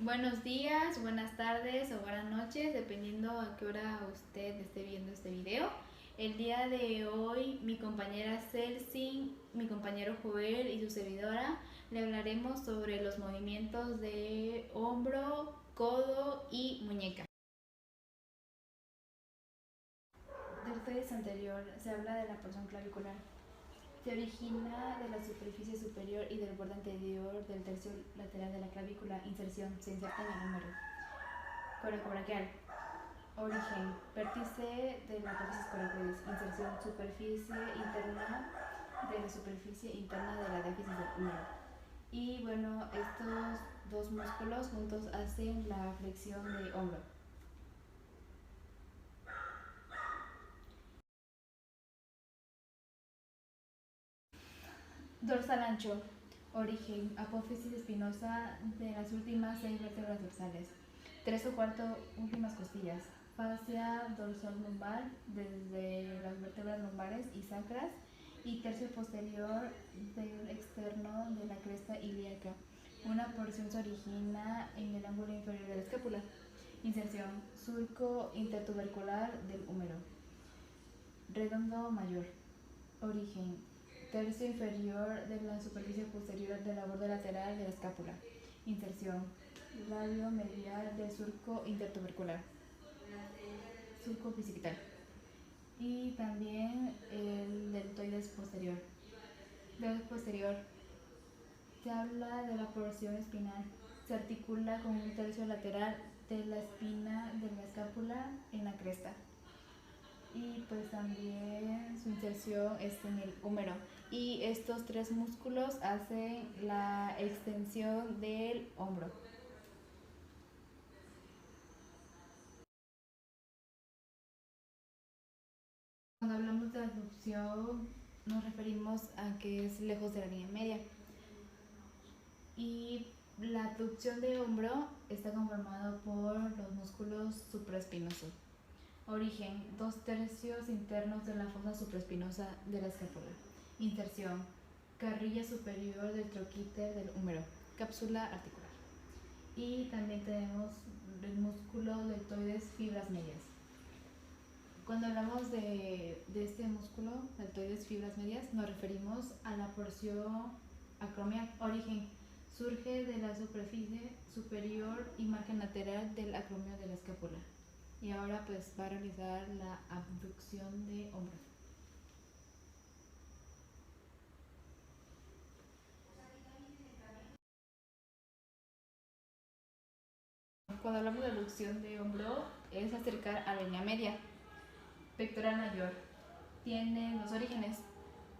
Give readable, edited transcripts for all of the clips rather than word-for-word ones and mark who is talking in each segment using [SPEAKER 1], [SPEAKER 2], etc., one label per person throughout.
[SPEAKER 1] Buenos días, buenas tardes o buenas noches, dependiendo a qué hora usted esté viendo este video. El día de hoy, mi compañera Celsin, mi compañero Joel y su servidora le hablaremos sobre los movimientos de hombro, codo y muñeca. Del tesis anterior se habla de la porción clavicular. Se origina de la superficie superior y del borde anterior del tercio lateral de la clavícula. Inserción. Se inserta en el húmero. Coracobraquial. Origen. Vértice de la apófisis coracoides. Inserción. Superficie interna de la superficie interna de la diáfisis del húmero. Y bueno, estos dos músculos juntos hacen la flexión de hombro. Dorsal ancho. Origen. Apófisis espinosa de las últimas 6 vértebras dorsales. 3 o 4 últimas costillas. Fascia dorsal lumbar desde las vértebras lumbares y sacras y tercio posterior del externo de la cresta ilíaca. Una porción se origina en el ángulo inferior de la escápula. Inserción. Surco intertubercular del húmero. Redondo mayor. Origen. Tercio inferior de la superficie posterior de la borde lateral de la escápula. Inserción. Radio medial del surco intertubercular. Surco bicipital. Y también el deltoides posterior. Deltoides posterior. Se habla de la porción espinal. Se articula con un tercio lateral de la espina de la escápula en la cresta. Y pues también su inserción es en el húmero. Y estos tres músculos hacen la extensión del hombro. Cuando hablamos de abducción nos referimos a que es lejos de la línea media. Y la abducción de hombro está conformado por los músculos supraespinosos. Origen. 2/3 internos de la fosa supraespinosa de la escápula. Inserción. Carrilla superior del troquíter del húmero. Cápsula articular. Y también tenemos el músculo deltoides fibras medias. Cuando hablamos de este músculo, deltoides fibras medias, nos referimos a la porción acromial. Origen. Surge de la superficie superior y margen lateral del acromio de la escápula. Y ahora pues va a realizar la abducción de hombro. Cuando hablamos de abducción de hombro es acercar a la línea media. Pectoral mayor. Tiene dos orígenes.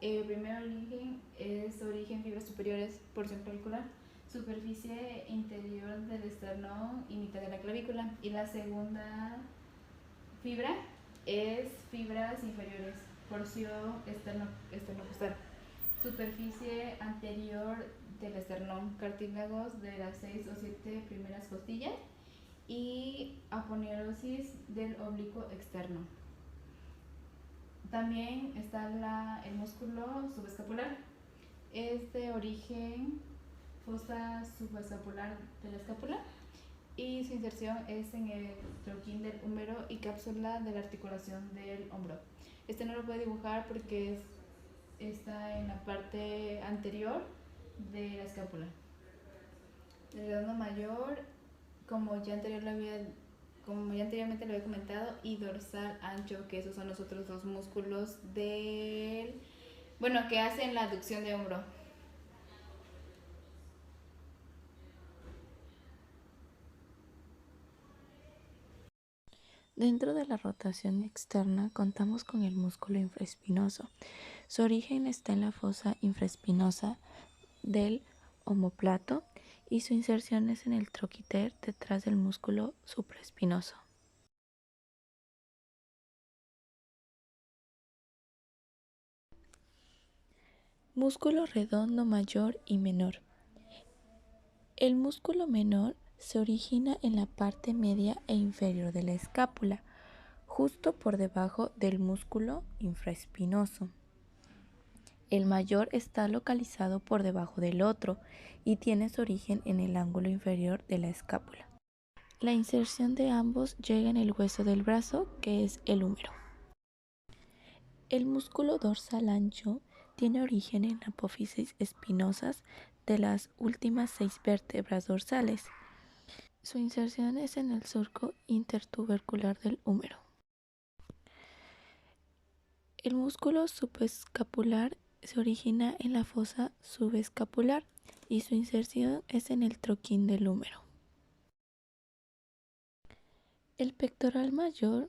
[SPEAKER 1] El primer origen es origen fibras superiores, porción clavicular, superficie interior del esternón y mitad de la clavícula. Y la segunda fibra es fibras inferiores, porción esternocostal, superficie anterior del esternón, cartílagos de las 6 o 7 primeras costillas y aponeurosis del oblicuo externo. También está el músculo subescapular. Es de origen fosa subescapular de la escápula y su inserción es en el troquín del húmero y cápsula de la articulación del hombro. Este no lo puedo dibujar porque está en la parte anterior de la escápula. El redondo mayor, como ya anteriormente lo había comentado, y dorsal ancho, que esos son los otros dos músculos que hacen la abducción de hombro.
[SPEAKER 2] Dentro de la rotación externa contamos con el músculo infraespinoso. Su origen está en la fosa infraespinosa del omóplato y su inserción es en el troquíter detrás del músculo supraespinoso. Músculo redondo mayor y menor. El músculo menor se origina en la parte media e inferior de la escápula, justo por debajo del músculo infraespinoso. El mayor está localizado por debajo del otro y tiene su origen en el ángulo inferior de la escápula. La inserción de ambos llega en el hueso del brazo, que es el húmero. El músculo dorsal ancho tiene origen en apófisis espinosas de las últimas 6 vértebras dorsales. Su inserción es en el surco intertubercular del húmero. El músculo subescapular se origina en la fosa subescapular y su inserción es en el troquín del húmero. El pectoral mayor,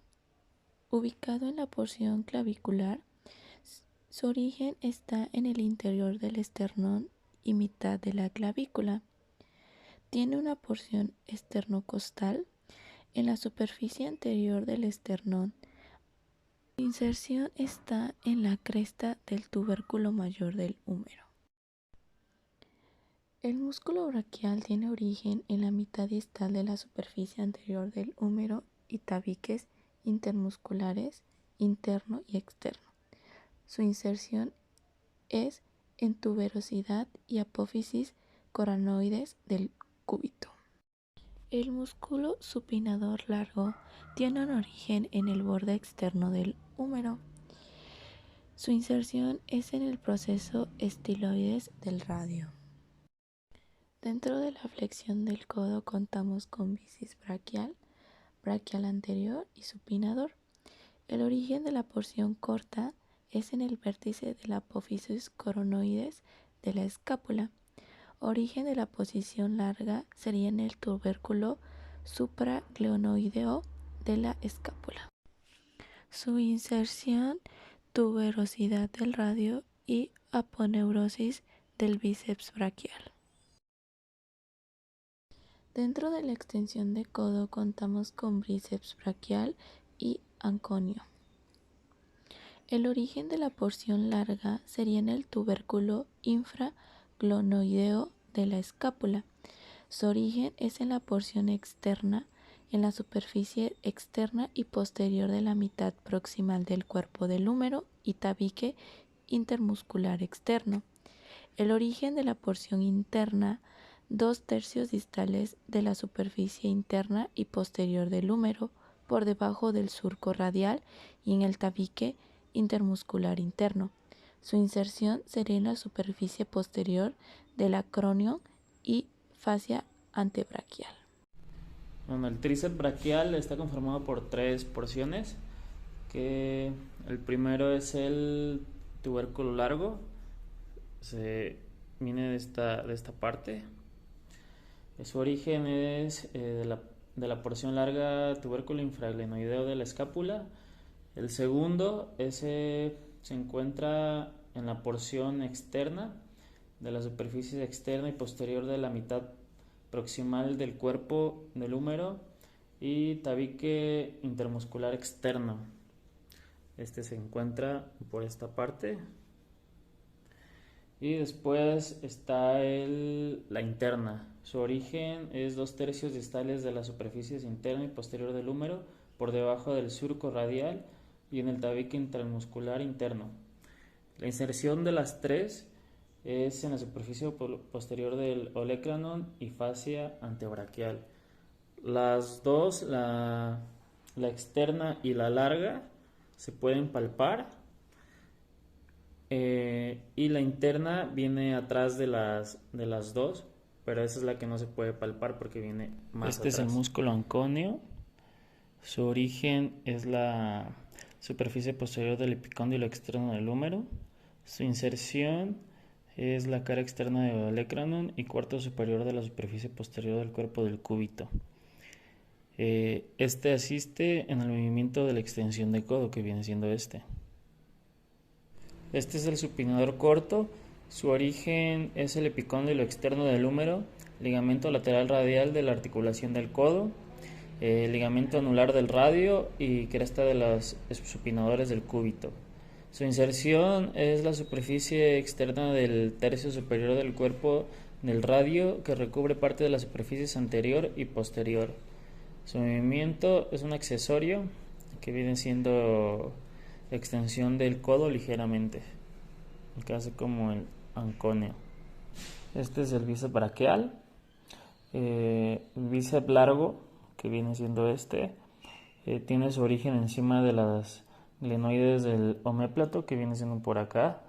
[SPEAKER 2] ubicado en la porción clavicular, su origen está en el interior del esternón y mitad de la clavícula. Tiene una porción esternocostal en la superficie anterior del esternón. Su inserción está en la cresta del tubérculo mayor del húmero. El músculo braquial tiene origen en la mitad distal de la superficie anterior del húmero y tabiques intermusculares interno y externo. Su inserción es en tuberosidad y apófisis coranoides del cúbito. El músculo supinador largo tiene un origen en el borde externo del húmero. Su inserción es en el proceso estiloides del radio. Dentro de la flexión del codo contamos con bíceps braquial, braquial anterior y supinador. El origen de la porción corta es en el vértice del apófisis coronoides de la escápula. Origen de la posición larga sería en el tubérculo supraglenoideo de la escápula. Su inserción, tuberosidad del radio y aponeurosis del bíceps braquial. Dentro de la extensión de codo contamos con bíceps braquial y anconio. El origen de la porción larga sería en el tubérculo infraglonoideo de la escápula. Su origen es en la porción externa, en la superficie externa y posterior de la mitad proximal del cuerpo del húmero y tabique intermuscular externo. El origen de la porción interna, 2/3 distales de la superficie interna y posterior del húmero, por debajo del surco radial y en el tabique intermuscular interno. Su inserción sería en la superficie posterior del acrónio y fascia antebraquial.
[SPEAKER 3] Bueno, el tríceps braquial está conformado por 3 porciones, que el primero es el tubérculo largo, viene de esta parte. Su origen es de la porción larga tubérculo infraglenoideo de la escápula. El segundo, se encuentra en la porción externa de la superficie externa y posterior de la mitad proximal del cuerpo del húmero y tabique intermuscular externo. Se encuentra por esta parte. Y después está la interna. Su origen es 2/3 distales de las superficies interna y posterior del húmero, por debajo del surco radial y en el tabique intermuscular interno. La inserción de las 3 es en la superficie posterior del olecranon y fascia antebraquial. Las dos, la externa y la larga, se pueden palpar. Y la interna viene atrás de las dos, pero esa es la que no se puede palpar porque viene más atrás. Es el músculo anconio. Su origen es la superficie posterior del epicóndilo externo del húmero. Su inserción es la cara externa del olecranon y cuarto superior de la superficie posterior del cuerpo del cúbito. Asiste en el movimiento de la extensión de codo, que viene siendo Este es el supinador corto. Su origen es el epicóndilo externo del húmero, ligamento lateral radial de la articulación del codo, ligamento anular del radio y cresta de los supinadores del cúbito. Su inserción es la superficie externa del tercio superior del cuerpo del radio, que recubre parte de las superficies anterior y posterior. Su movimiento es un accesorio que viene siendo extensión del codo ligeramente. que hace como el anconio. Este es el bíceps braquial. El bíceps largo, que viene siendo tiene su origen encima de las glenoides del omóplato, que viene siendo por acá,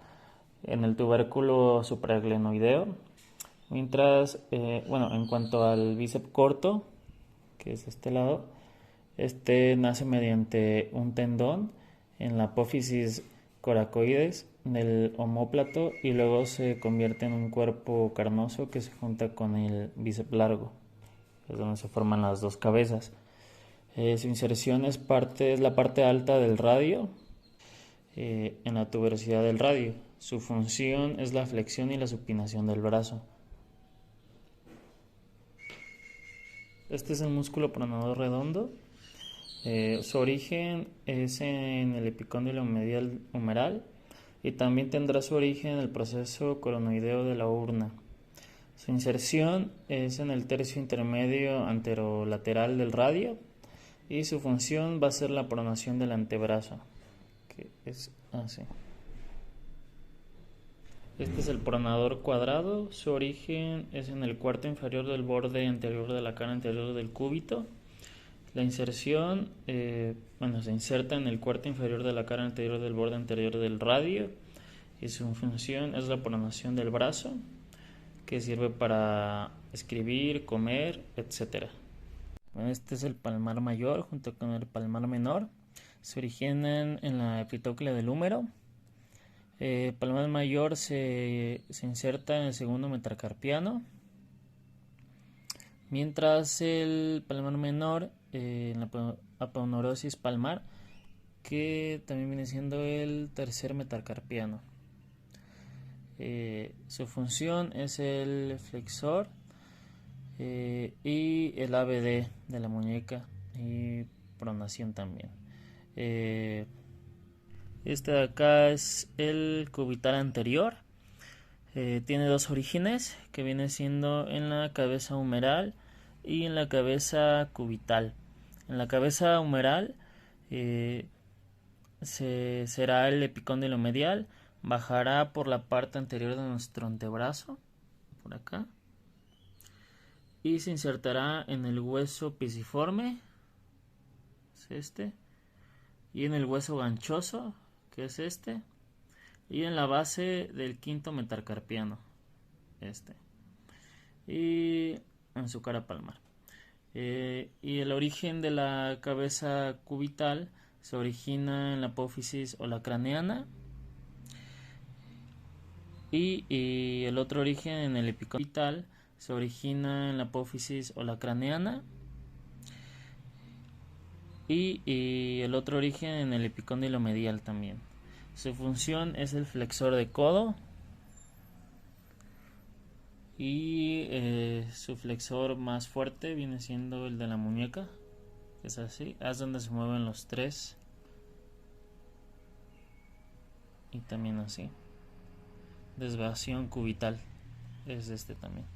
[SPEAKER 3] en el tubérculo supraglenoideo. Mientras, en cuanto al bíceps corto, que es este lado, nace mediante un tendón en la apófisis coracoides del omóplato y luego se convierte en un cuerpo carnoso que se junta con el bíceps largo, es donde se forman las dos cabezas. Su inserción es la parte alta del radio, en la tuberosidad del radio. Su función es la flexión y la supinación del brazo. Este es el músculo pronador redondo. Su origen es en el epicóndilo medial humeral y también tendrá su origen en el proceso coronoideo de la urna. Su inserción es en el tercio intermedio anterolateral del radio y su función va a ser la pronación del antebrazo, que es así. Este es el pronador cuadrado. Su origen es en el cuarto inferior del borde anterior de la cara anterior del cúbito. La inserción, se inserta en el cuarto inferior de la cara anterior del borde anterior del radio y su función es la pronación del brazo, que sirve para escribir, comer, etc. Este es el palmar mayor junto con el palmar menor. Se originan en la epitoclea del húmero. El palmar mayor se inserta en el segundo metacarpiano, mientras el palmar menor en la aponeurosis palmar, que también viene siendo el tercer metacarpiano. Su función es el flexor y el ABD de la muñeca y pronación también. Este de acá es el cubital anterior. Tiene dos orígenes, que viene siendo en la cabeza humeral y en la cabeza cubital. En la cabeza humeral será el epicóndilo medial, bajará por la parte anterior de nuestro antebrazo, por acá, y se insertará en el hueso pisiforme, es y en el hueso ganchoso, que es y en la base del quinto metacarpiano, y en su cara palmar. Y el origen de la cabeza cubital se origina en la apófisis holacraneana y el otro origen en el epicóndilo cubital se origina en la apófisis holacraneana y el otro origen en el epicóndilo medial también. Su función es el flexor de codo y su flexor más fuerte viene siendo el de la muñeca, que es así, es donde se mueven los tres, y también así. Desviación cubital es también.